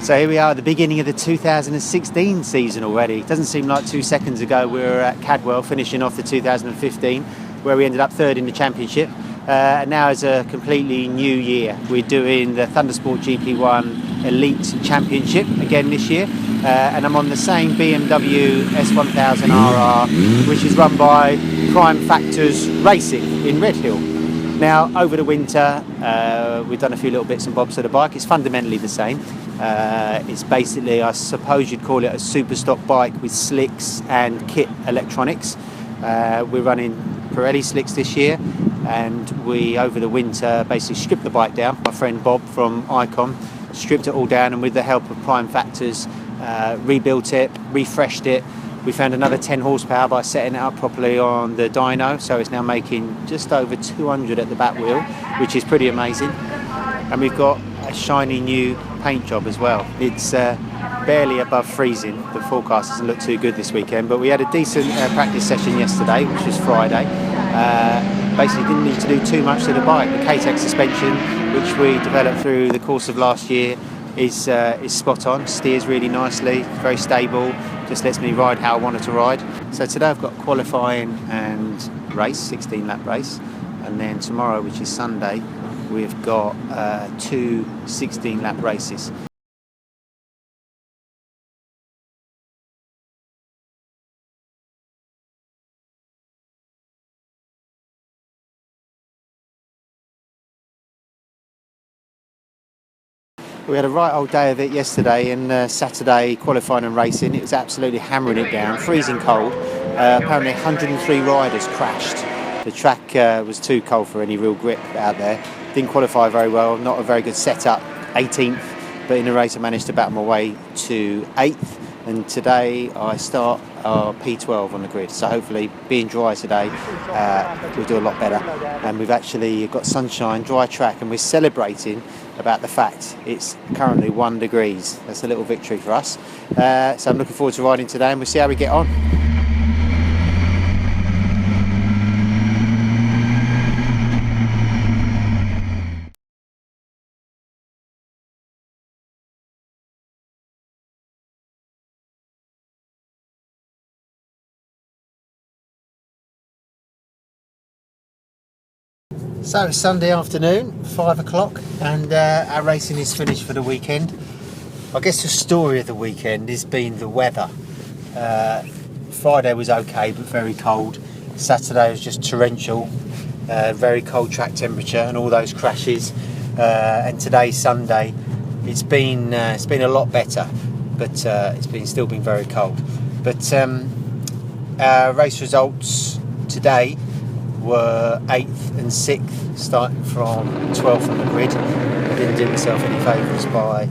So here we are at the beginning of the 2016 season already. It doesn't seem like 2 seconds ago we were at Cadwell finishing off the 2015, where we ended up third in the championship. And now is a completely new year. We're doing the Thundersport GP1 Elite Championship again this year. And I'm on the same BMW S1000RR, which is run by Prime Factors Racing in Redhill. Now, over the winter, we've done a few little bits and bobs to the bike. It's fundamentally the same. It's basically, I suppose you'd call it a super stock bike with slicks and kit electronics. We're running Pirelli slicks this year, and we, over the winter, basically stripped the bike down. My friend Bob from Icon stripped it all down, and with the help of Prime Factors, rebuilt it, refreshed it. We found another 10 horsepower by setting it up properly on the dyno, so it's now making just over 200 at the back wheel, which is pretty amazing. And we've got a shiny new paint job as well. It's barely above freezing. The forecast doesn't look too good this weekend, but we had a decent practice session yesterday, which was Friday. Basically didn't need to do too much to the bike. The K-Tech suspension, which we developed through the course of last year, is spot on, steers really nicely, very stable, just lets me ride how I wanted to ride. So today I've got qualifying and race, 16 lap race, and then tomorrow, which is Sunday, we've got 2 16 lap races. We had a right old day of it yesterday, and Saturday qualifying and racing. It was absolutely hammering it down, freezing cold. Apparently 103 riders crashed. The track was too cold for any real grip out there. Didn't qualify very well, not a very good setup, 18th, but in the race I managed to battle my way to 8th. And today I start our P12 on the grid, so hopefully being dry today we'll do a lot better. And we've actually got sunshine, dry track, and we're celebrating about the fact it's currently 1 degree. That's a little victory for us. So I'm looking forward to riding today, and we'll see how we get on. So it's Sunday afternoon, 5 o'clock, and our racing is finished for the weekend. I guess the story of the weekend has been the weather. Friday was okay, but very cold. Saturday was just torrential, very cold track temperature and all those crashes. And today, Sunday, it's been a lot better, but it's still been very cold. But our race results today were 8th and 6th, starting from 12th on the grid. I didn't do myself any favours by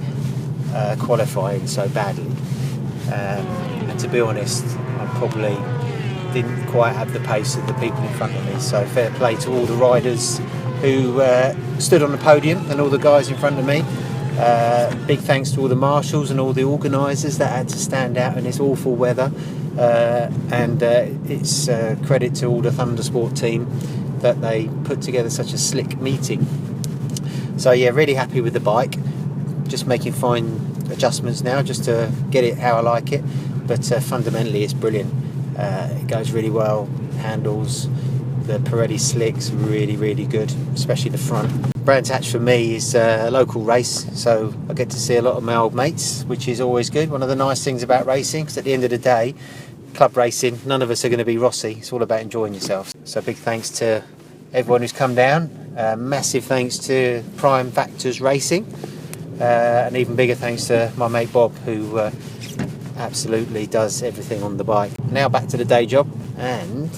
qualifying so badly, and to be honest, I probably didn't quite have the pace of the people in front of me, so fair play to all the riders who stood on the podium and all the guys in front of me. Big thanks to all the marshals and all the organisers that had to stand out in this awful weather. And it's credit to all the Thundersport team that they put together such a slick meeting. So yeah, really happy with the bike. Just making fine adjustments now just to get it how I like it. But fundamentally it's brilliant. It goes really well, handles. The Pirelli slicks really, really good, especially the front. Brands Hatch for me is a local race, so I get to see a lot of my old mates, which is always good. One of the nice things about racing, because at the end of the day, club racing, none of us are going to be Rossi. It's all about enjoying yourself. So big thanks to everyone who's come down. Massive thanks to Prime Factors Racing, and even bigger thanks to my mate Bob, who absolutely does everything on the bike. Now back to the day job, and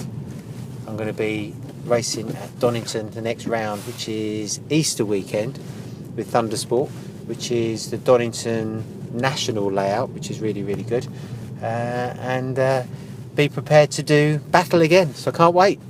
I'm going to be racing at Donington the next round, which is Easter weekend with Thundersport, which is the Donington national layout, which is really, really good. And be prepared to do battle again, so I can't wait.